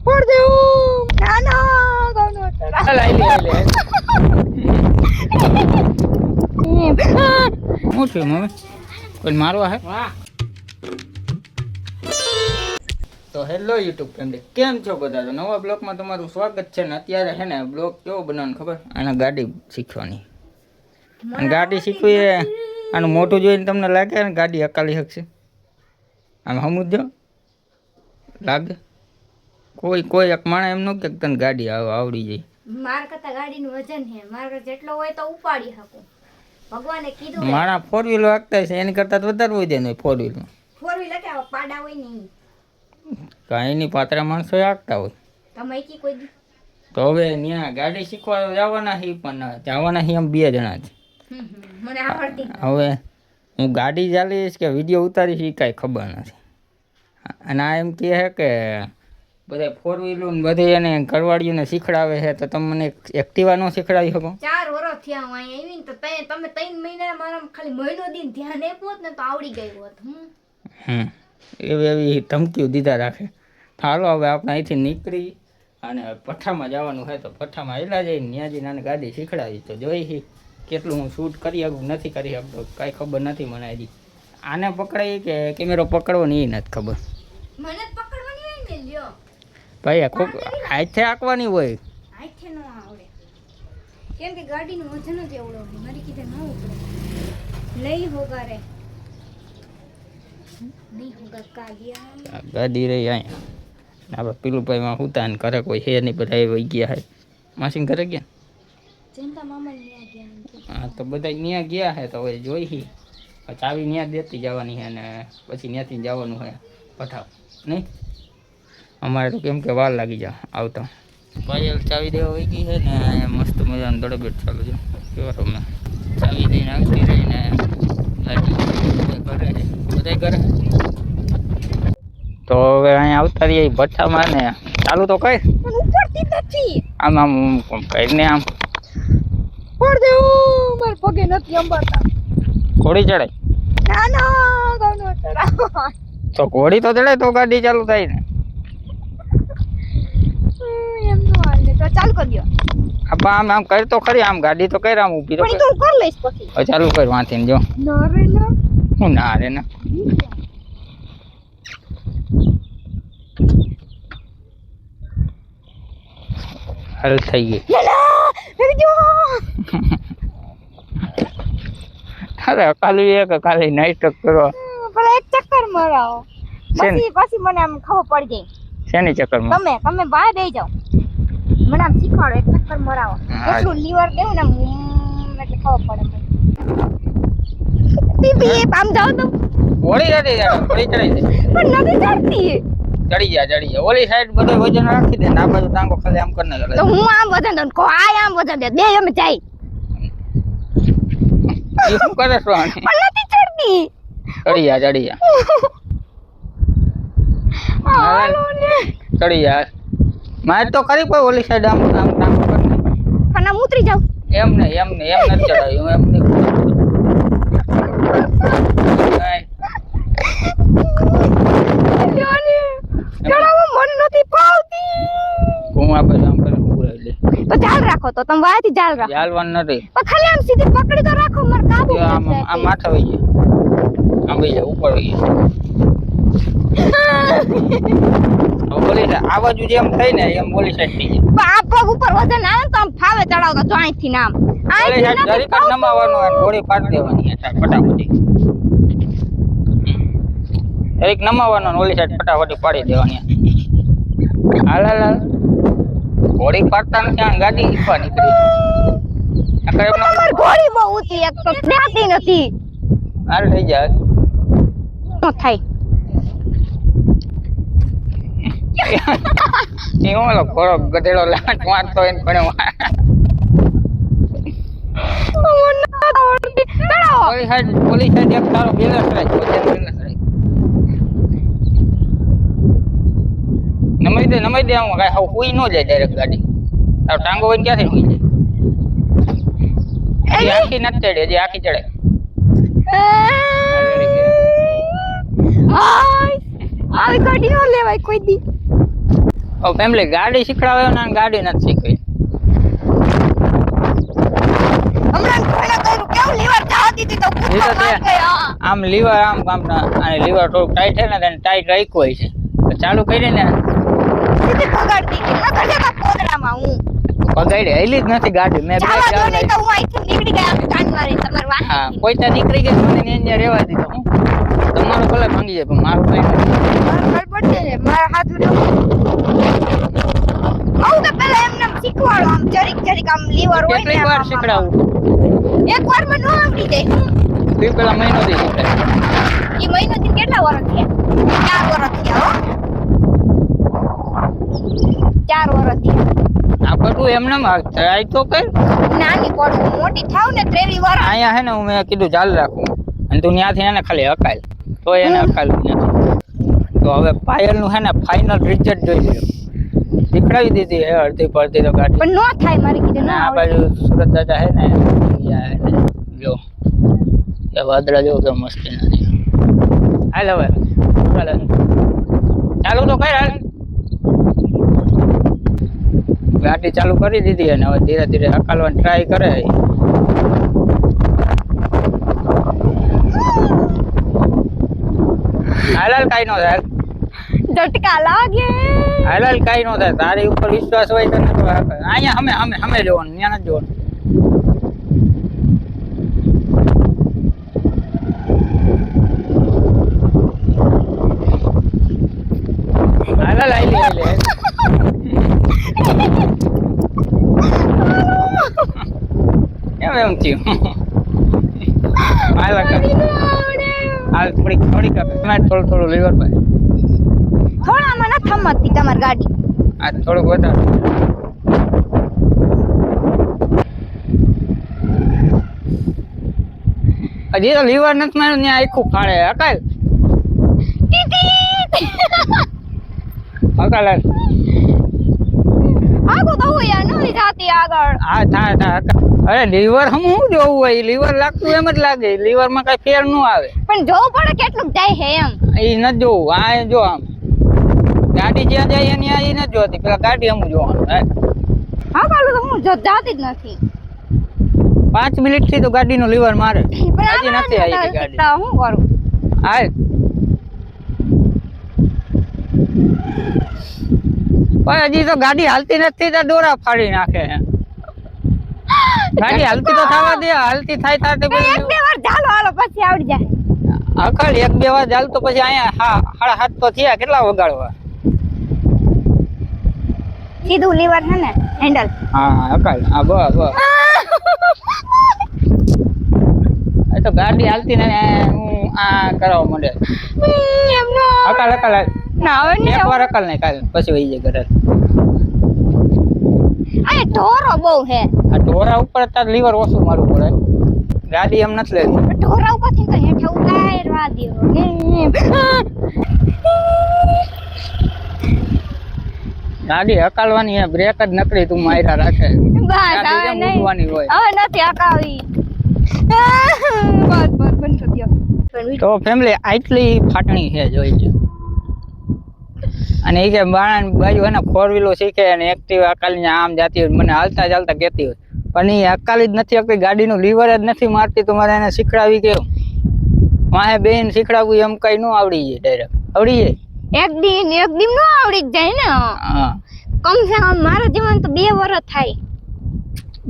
ફોડ દે ના ના ગોનો ચડા લઈ લે હું છું મમ્મી કોઈ મારવા હે વાહ. તો હેલો યુટ્યુબ ફેમિલી, કેમ છો બધા? તો નવા બ્લોગમાં તમારું સ્વાગત છે ને અત્યારે છે ને બ્લોગ કેવો બનાવવાનો ખબર? આને ગાડી શીખવાની. અને ગાડી શીખવી એ આનું મોટું જોઈને તમને લાગે ને ગાડી હકાલી શકશે? આમ સમજો લાગે કોઈ એક માણસ એમ ન કે તને ગાડી આવડી જાય. માર કરતા ગાડીનું વજન હે, માર જેટલો હોય તો ઉપાડી શકું. ભગવાને કીધું મારા 4 વ્હીલ વાગતા છે એની કરતાં વધારે હોય ને 4 વ્હીલમાં. 4 વ્હીલ કે પાડા હોય ને કાંઈ નહીં, પાતળા માણસો આગતા હોય. તમે કી કોઈ દી તો હવે ત્યાં ગાડી શીખવા જવાના હી, પણ જવાના હી એમ 2 જણા જ. મને આવડતી હવે હું ગાડી ચાલીશ કે વિડીયો ઉતારીશ એ કાંઈ ખબર નથી. અને આ એમ કહે છે કે બધા 4 વ્હીલું બધે એને ઘરવાળીઓને શીખડાવે છે, તો તમે મને એક્ટિવા ન શીખડાવી શકો? 4 વર્ષ થયા હું અહીં આવીને તો તમે 3 મહિના મારા ખાલી મહિનો દિન ધ્યાન આપ્યું ને તો આવડી ગયું હોત. એવી ધમકીઓ દીધા રાખે. હાલો હવે આપણે અહીંથી નીકળી અને પઠ્ઠામાં જવાનું હોય તો પઠ્ઠામાં એલા જઈને ત્યાં જઈને આને ગાડી શીખડાવી તો જોઈ કેટલું હું શૂટ કરી શકું નથી કરી શકતો કાંઈ ખબર નથી મને. હજી આને પકડાય કે કેમેરો પકડવો ને એ નથી ખબર. મને પકડવાની હોય ને લ્યો ભાઈ હાથે આંકવાની હોય. હાથે ન આવડે કેમ કે ગાડીનું વજન જ એવડો છે, મારી કીધે ન ઉપડે. નહીં હોગા રે નહીં હોગા કાલિયા. ગાડી રહી અહીંયા આપણે પીલુભાઈમાં હુતા ને ઘરે કોઈ છે નહીં, બધા વહી ગયા છે. માસીને ઘરે ગયા જનતા મામા ન્યા ગયા. હા તો બધા ત્યાં ગયા છે તો હવે જોઈ ચાવી ત્યાં દેતી જવાની છે અને પછી ત્યાંથી જવાનું છે પઠાવ નહીં. અમારે તો કેમ કે વાર લાગી જાય આવતા. પાયલ ચાવી દેવા વહી ગઈ છે ને મસ્ત મજાનું દડબેટ ચાલુ છે. કેવા તમે ચાવી દઈને આવતી રહીને ગાડી ઘરે બધા ઘરે. તો હવે અહીંયા આવતા રહીએ ભઠ્ઠામાં ને ચાલુ તો કઈ ઉપડતી નથી. આમ આમ કરીને આમ ફોડ દે માર પગે નથી અંબાતા. ઘોડી ચડાય ના ના ગોનો ચડા તો ઘોડી તો ચડાય તો ગાડી ચાલુ થાય ને. એમ નો હાલે તો ચાલુ કરી દો. આમ આમ કરી તો ખરી, આમ ગાડી તો કરી, આમ ઊભી તો પણ તું કર લઈશ પછી. હવે ચાલુ કર વાંચીને જો. ના રે ના હું ના રે ના હલ થઈ ગઈ. અરે કાલી એક કાલી નાઈટ કરો પેલા એક ચક્કર મરાવો પછી મને આમ ખબર પડી જાય. શેની ચક્કરમાં? તમે બહાર દઈ જાઓ મને આમ શીખવાડો. એક ચક્કર મરાવો એટલું લીવર દેવું ને એટલે ખબર પડે. પીપી આમ જાવ તો ઓળી ચડી જાય, ઓળી ચડી જાય પણ નથી ચડતી. ચડી જાય ઓલી સાઈડ બધો વજન રાખી દે ને આ બાજુ ટાંગો ખાલી આમ કરી નાખે. તો હું આમ વજન દઉં કો આ આમ વજન દે બે અમે જાય. એ શું કરે છો? પણ નથી ચડતી. ચડી જા ચડી જા મારે તો ખરી કોઈ ઓલી સાઈડ આમ આમ ટાંગો કરી નાખે. પણ આમ ઉતરી જાવ એમ નથી ચડાવ્યું એમ નહીં. ચડાવવા મન નથી પાવતી. હું આપે આમ કરે ઉભરાઈ લે તો ચાલ રાખો તો તમે વાયથી ચાલ રાખો. ચાલવાનું નથી. પણ ખાલી આમ સીધી પકડી તો રાખો માર કાબુ આમ આમ માથે વઈ જાય, આમ વઈ જાય ઉપર વઈ જાય. બોલી છે આ બાજુ જેમ થઈ ને એમ બોલી સાઈડ થઈ જાય. આ પગ ઉપર વજન આવે તો આમ ફાવે ચડાવતો જો અહીંથી નામ બોલી સાઈડ જરીક જ નમાવાનું અને ગોળી પાડી દેવાની ફટાફટી. જરીક નમાવાનું અને ઓલી સાઈડ ફટાફટી પાડી દેવાની. હાલ ગોળી પાડતા નથી આ ગાડી શીખવા નીકળી. ઘોડી બહુ ઊંચી એક તો દેતી નથી. હાલ થઈ જાય નો થાય એ ઓલો ઘોડો ગધેડો લાટ મારતો એને પણ ઓલી સાઈડ એક તારો બેલેન્સ રાખ. નમાઈ દે હું કાંઈ હુઈ ન જાય ડાયરેક્ટ ગાડી. તારો ટાંગો હોય ક્યાંથી હુઈ જાય? આખી નથી ચડે, હજી આખી ચડે. આવી ગાડી નો લેવાય કોઈ દી. ફેમિલી ગાડી શીખડાવે ને ગાડી નથી શીખવી. હમણાં કોણે કર્યું કેવું લીવર જાતી હતી તો એ કૂદકો તો તે મારી ગયા. આમ લીવર આમ અને લીવર થોડુંક ટાઈટ છે ને તેને ટાઈટ રાખ્યું હોય છે તો ચાલુ કરીને સીધી ભગાડતી હતી ન કરજે તો પોદરામાં હું પગાડી હેલી જ નથી ગાડી. મેં ચાલો બ્રેક તો નહીં તો હું અહીંથી નીકળી ગયા કાન મારી તમાર વાત હા કોઈ ત્યાં નીકળી ગઈ મને અહીંયા રહેવા દીધો હું તમારું ભલે ભાંગી જાય પણ મારું કઈ નથી. મારું ઘર પડશે ને મારા હાથ ઉઠાવો આવું તો પહેલા એમને શીખવાડો આમ જરીક જરીક આમ લીવર હોય ને કેટલીક વાર શીખડાવું એક વાર માં ન આવડી જાય તે પેલા મહિનો થી શીખડાય. ઈ મહિનો થી કેટલા વર્ષ થયા 4 વર્ષ થયા હો 4 વર્ષ થયા આ બધું એમને ટ્રાય તો કર. નાની પડું મોટી થાવ ને 23 વર્ષ અહીંયા હે ને હું મેં કીધું ચાલુ રાખું અને તું ત્યાંથી એને ખાલી હકાલ તો એને હકાલું નથી. તો હવે પાયલનું હે ને ફાઇનલ રિઝલ્ટ જોઈ લ્યો. શીખડાવી દીધી હે અડધી પડતી તો ગાડી પણ નો થાય મારી કીધું ના આ આવડે બાજુ સુરત દાદા હે ને જો એ વાદળા જો કે મસ્તી નથી. હાલ હવે ચાલુ તો કર હાલ. ગાડી ચાલુ કરી દીધી અને હવે ધીરે ધીરે હકાલવાની ટ્રાય કરે. હાલ કાઈ નો થાય. ઝટકા લાગે હાલ કાઈ નો થાય. તારી ઉપર વિશ્વાસ હોય તને તો અહીંયા અમે જોવાનું ત્યાં નથી જોવાનું. હાલ આઈલે એમ થયું. હાલ હાલ થોડીક થોડું લીવર પર થોડામાં ન થમતી તમારી ગાડી આ થોડુંક વધારે. હજી તો લીવર નથી માર્યું ત્યાં આખું ફાળે હકાલ હકાલ આગળ તો હોય નથી જાતી આગળ હા થાય અરે લીવર હું જોવું હોય લીવર લાગતું એમ જ લાગે. લીવર માં કઈ ફેર ન આવે પણ જોવું પડે કેટલું જાય હે એમ એ નથી જોવું. આ જો આમ ગાડી જ્યાં જાય એની આ નથી જોતી પેલા ગાડી અમુક જોવાનું. આગળ તો હું જાતી જ નથી 5 મિનિટ થી તો ગાડીનું લીવર મારે હજી પણ નથી આવી ગાડી. તો હું કરું હાલ પણ હજી તો ગાડી હાલતી નથી તો દોરા ફાડી નાખે. ગાડી હાલતી તો થવા દે. હાલતી થાય તાતે એક બે વાર ચાલો હાલો પછી આવડી જાય અકલ 1-2 વાર ચાલ તો પછી અહીંયા 7:30 તો થયા કેટલા વગાડવા. સીધું લીવર હે ને હેન્ડલ હા અકલ હા બસ એ તો ગાડી હાલતી ને હું આ કરાવવા માંડે એમનો અકલ ના હવે નહીં એક વાર અકલ નહીં કાલ પછી વહી જાય ઘરે. અરે ઢોરો બહુ હે આ ઢોરા ઉપર તાર લીવર ઓછું મારવું પડે. ગાડી એમ નથી લેવી. ઢોરા ઉપરથી તો હેઠા ઉતારવા દ્યો ગાડી હકાલવાની હે બ્રેક જ નકળી તું માર્યા રાખે. ગાડી કેમ મૂકવાની હોય. હવે નથી હકાવી બસ બંધ કરી દ્યો. તો ફેમિલી આટલી ફાટણી છે જોઈ લો. અને એ કે બાણા બાજુ એને 4 વ્હીલો શીખે અને એક્ટિવા હકાલીને આમ જાતી હોય મને હાલતા ચાલતા કહેતી હોય પણ એ હકાલી જ નથી આપણી ગાડીનું લીવર જ નથી મારતી. તો મારે એને શીખડાવી કેવું માહે બેન શીખડાવવું એમ કઈ ન આવડી જાય ડાયરેક્ટ આવડી જાય એક દિન નો આવડી જ જાય ને હા કમ સે કમ મારા જીવન તો 2 વર્ષ થાય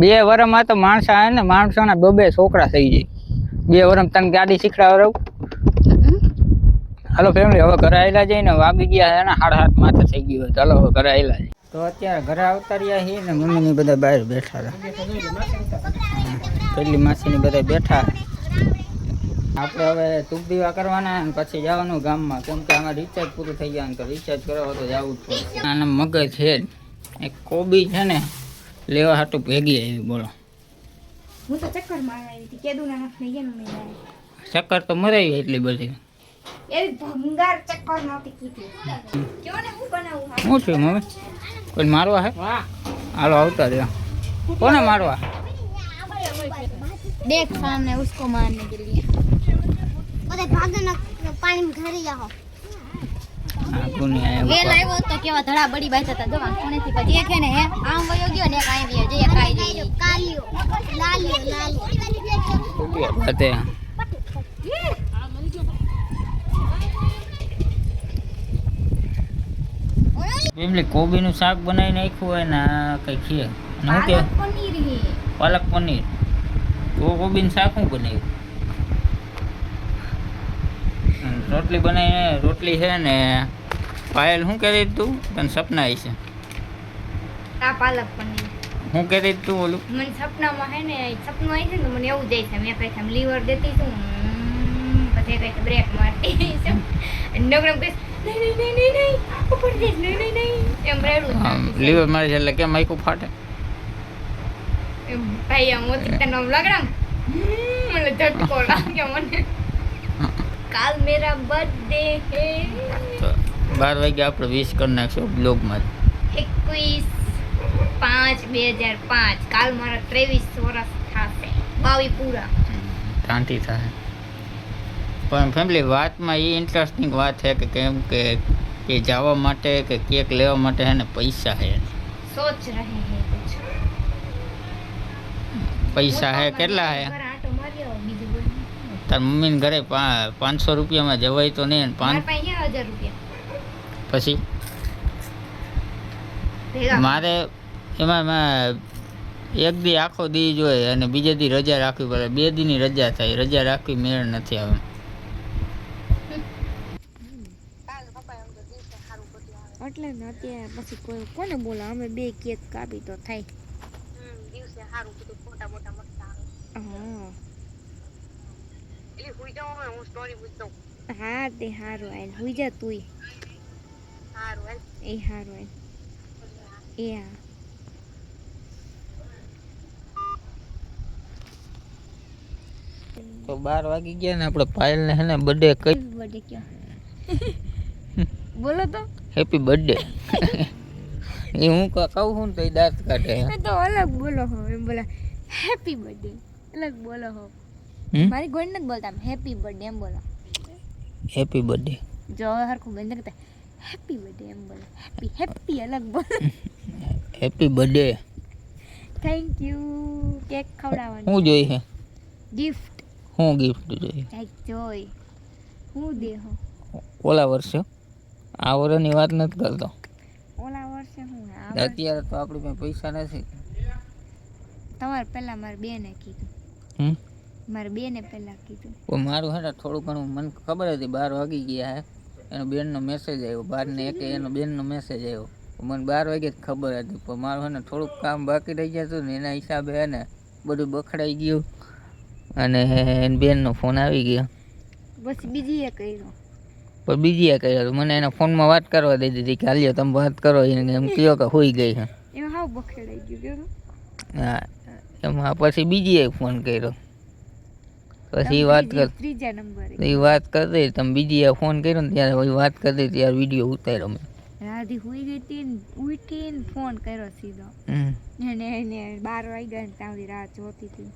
2 વર્ષમાં તો માણસ આવે ને માણસોના 2 છોકરા થઈ જાય 2 વર્ષમાં તને ગાડી શીખડાવ. હાલો ફેમિલી હવે ઘરે આવેલા જઈએ ને વાગી ગયા છે ને 7:30 માથે થઈ ગયું હોય. ચાલો હવે ઘરે આવેલા છે તો અત્યારે ઘરે આવતા રહ્યા છીએ ને મમ્મીની બધા બહાર બેઠા હતા. પેલી માસીની બધા બેઠા. આપણે હવે ધૂપ દીવા કરવાના અને પછી જવાનું ગામમાં કેમ કે આમાં રિચાર્જ પૂરું થઈ ગયા તો રિચાર્જ કરવા તો જવું જ પડશે. આના મગજ છે જ એક કોબી છે ને લેવા હાટું ભેગી આવી બોલો. હું તો ચક્કર મારવા આવી હતી કેદુના નાખ લઈ ગયા મેં ચક્કર તો મરાઈ એટલી બધી એવી ભંગાર ચક્કર નહોતી કીધી કેવો ને હું બનાવું શું થયું મમ્મી કોઈ મારવા હે હાલો આવતા રહ્યા કોને મારવા देख सामने उसको मारने के लिए अरे भागो ना पानी में घर जाओ આખું ને વેલ આવ્યો તો કેવા ધડા બડી બાઈ હતા જો કોનેથી પછી એક હે ને હે આમ વયો ગયો ને એક આઈ ગયો જે એક આઈ ગયો કાલિયો લાલિયો પતે ફેમિલી કોબીનું શાક બનાવી નાખ્યું હોય ને આ કંઈ ખીર અને હું કે પનીર હે પાલક પનીર તો કોબીનું શાક હું બનાવ્યું રોટલી બનાવીને રોટલી છે ને પાયલ શું કહેતી તું તને સપના આવી છે આ પાલક પનીર શું કહેતી તું ઓલું મને સપનામાં હે ને સપનું આવી છે ને તો મને એવું જાય છે મેં કઈ આમ લીવર દેતી છું પછી કઈ બ્રેક મારતી છું નગરમ કહીશ નહીં નહીં નહીં નહીં નહીં ઉપર જઈશ નહીં નહીં નહીં એમ રેડું લીવર મારી છે એટલે કેમ આખું ફાટે એમ ભાઈ આમ મોતી તને આમ લગડામ મને ઝટકો લાગે મને કાલ મેરા બર્થડે હે તો 12 વાગે આપણે વિશ કરી નાખશું બ્લોગમાં 21/5/2005 કાલ મારા 23 વર્ષ થશે 22 પૂરા શાંતિ થાય પણ ફેમિલી વાતમાં એ ઇન્ટરેસ્ટિંગ વાત છે કે કેમ કે જવા માટે કે કેક લેવા માટે હે ને પૈસા હે सोच रहे हैं कुछ પૈસા હે કેટલા હે ઘર આંટો માર્યો બીજું બોલ તાર મમ્મીને ઘરે 500 રૂપિયામાં જવાય તો નહીં મારા પાસે 1000 રૂપિયા પછી ભેગા મારે એમાં એક દી આખો દી જોઈએ અને બીજે દી રજા રાખવી પડે 2 દીની રજા થાય રજા રાખવી મેળ નથી આવે એટલે ને અત્યારે પછી કોઈ કોને બોલા અમે બે કેક કાપી તો થાય દિવસે સારું બધું ફોટા મોટા મસ્ત આવે હા એટલે હુઈ જાવ હું સ્ટોરી પૂછતો હા તે હારું આલ હુઈ જા તુંય સારું હાલ એ હારું આલ એ હા તો 12 વાગી ગયા ને આપણે પાયલ ને હે ને બર્થડે કઈ બર્થડે કયો બોલો તો હેપી બર્થડે એ હું કહું હું તો એ દાંત કાઢે એ તો અલગ બોલો હો એમ બોલા હેપી બર્થડે અલગ બોલો હો મારી ગોળ નથી બોલતા હેપી બર્થડે એમ બોલો હેપી બર્થડે જો હરખું બંધ કરતા હેપી બર્થડે એમ બોલો હેપી હેપી અલગ બોલો happy birthday thank you cake ખવડાવવાનું હું જોઈ છે ગિફ્ટ હું ગિફ્ટ જોઈ એક જોઈ હું દે હો ઓલા વર્ષે આ વર્ષની વાત નથી કરતો ઓલા વર્ષે હું અત્યારે તો આપણી પાસે પૈસા નથી તમારે પહેલા મારી બેને કીધું હમ મારી બેને પહેલા કીધું પણ મારું હે ને થોડું ઘણું મને ખબર હતી 12 વાગી ગયા હે એનો બેનનો મેસેજ આવ્યો 12 ને 1 એનો બેનનો મેસેજ આવ્યો મને 12 વાગે જ ખબર હતી પણ મારું હે ને થોડુંક કામ બાકી રહી જતું ને એના હિસાબે હે ને બધું બખડાઈ ગયું અને એની બેનનો ફોન આવી ગયો પછી બીજી એ કર્યો પણ બીજી એ કર્યો મને એના ફોનમાં વાત કરવા દઈ દીધી કે હાલ્યો તમે વાત કરો એને એમ કહ્યો કે હોઈ ગઈ છે એમાં હાવ બખેડાઈ ગયું હા એમાં પછી બીજી એક ફોન કર્યો પછી વાત કર ત્રીજા નંબરે એ વાત કરતી તમે બીજી એ ફોન કર્યો ને ત્યારે વાત કરતી ત્યારે વિડીયો ઉતાર્યો મેં રાધી હુઈ ગઈ હતી ને ઉઠીને ફોન કર્યો સીધો એને 12 વાગ્યા ને ત્યાં રાહ જોતી હતી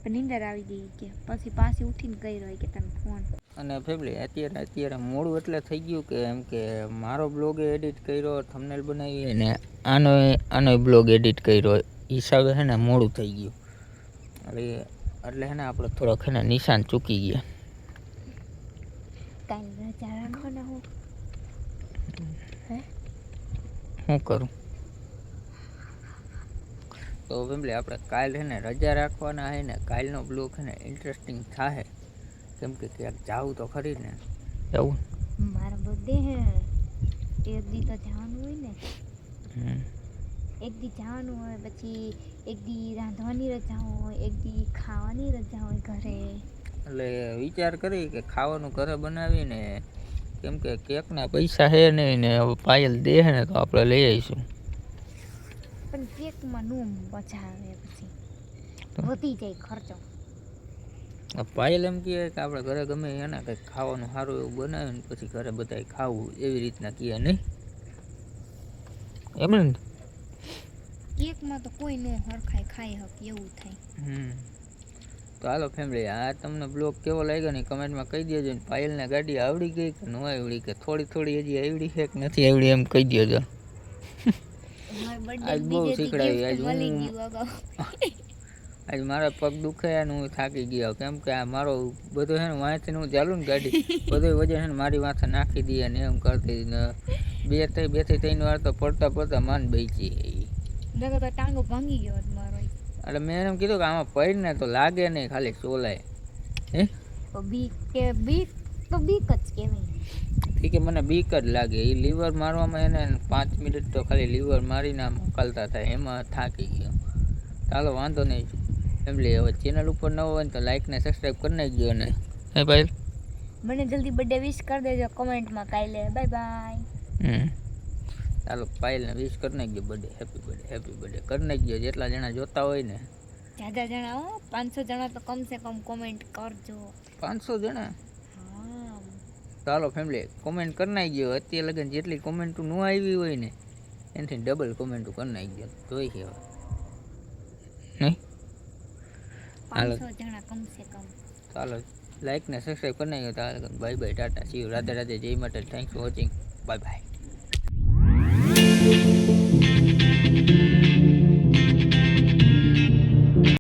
પણ નીંદર આવી ગઈ કે પછી પાછી ઉઠીને કર્યો કે તને ફોન અને ફેમિલી અત્યારે મોડું એટલે થઈ ગયું કે એમ કે મારો બ્લોગ એડિટ કર્યો થંબનેલ બનાવી ને આનો બ્લોગ એડિટ કર્યો હિસાબે છે ને મોડું થઈ ગયું એટલે છે ને આપણે થોડોક છે ને નિશાન ચૂકી ગયા કાલ રજા રાખો ને હું શું કરું તો ફેમિલી આપણે કાલ છે ને રજા રાખવાના છે ને કાલનો બ્લોગ છે ને ઇન્ટરેસ્ટિંગ થાય કેમ કે ક્યાંક જાવું તો ખરી ને એવું મારો બર્થડે હે એક દી તો જવાનું હોય ને એક દી જવાનું હોય પછી એક દી રાંધવાની રજા હોય એક દી ખાવાની રજા હોય ઘરે એટલે વિચાર કરી કે ખાવાનું ઘરે બનાવીને કેમ કે કેકના પૈસા છે નહીં ને હવે પાયલ દે ને તો આપણે લઈ આવીશું પણ કેકમાં નો મજા આવે પછી વધી જાય ખર્ચો પાયલ એમ કહે કે આપણે ઘરે ગમે એને કંઈક ખાવાનું સારું એવું બનાવે ને પછી ઘરે બધાય ખાવું એવી રીતના કહે નહીં એમ ને કેકમાં તો કોઈ નો હરખાય ખાઈ હક એવું થાય તો હાલો ફેમિલી, આ તમને બ્લોગ કેવો લાગ્યો ને કમેન્ટમાં કહી દેજો. ને પાયલને ગાડી આવડી ગઈ કે ન આવડી, કે થોડી થોડી હજી આવડી છે કે નથી આવડી એમ કહી દેજો. આજ બહુ શીખડાવી. આજ મારા પગ દુખે અને હું થાકી ગયો, કેમ કે આ મારો બધો છે ને વાંચીને હું ચાલું ને ગાડી બધું વજન છે ને મારી માથે નાખી દઈએ ને એમ કરતી ને 2-3 વાર તો પડતા માન બેચી. ટાંગો ભાંગી ગયો મારો. એટલે મેં એમ કીધું કે આમાં પડીને તો લાગે નહીં, ખાલી ચોલાય. હે બીક જ કહેવાય. કે મને બીક જ લાગે. એ લીવર મારવામાં એને 5 મિનિટ તો ખાલી લીવર મારીને આમ મોકલતા થાય, એમાં થાકી ગયો. ચાલો વાંધો નહીં ફેમિલી, હવે ચેનલ ઉપર ન હોય ને તો લાઈક ને સબસ્ક્રાઈબ કરી નાખજો. ને હે ભાઈ, મને જલ્દી બર્થડે વિશ કરી દેજો કમેન્ટમાં કાલે. Bye bye. ચાલો પાયલને વિશ કરી નાખજો, બર્થડે હેપી બર્થડે કરી નાખજો. જેટલા જણા જોતા હોય ને, જ્યાદા જણા હો, 500 જણા તો કમસે કમ કોમેન્ટ કરજો. 500 જણા. હા ચાલો ફેમિલી, કોમેન્ટ કરી નાખજો. અત્યારે લગન જેટલી કોમેન્ટો ન આવી હોય ને એનાથી ડબલ કોમેન્ટો કરી નાખજો. જોઈ છે હવે નહીં? 500 જણા કમસે કમ. ચાલો લાઈક ને સબસ્ક્રાઈબ કરી નાખજો. Bye bye, Tata, C you, Radhe Radhe, જય માતા, thanks for watching, bye bye.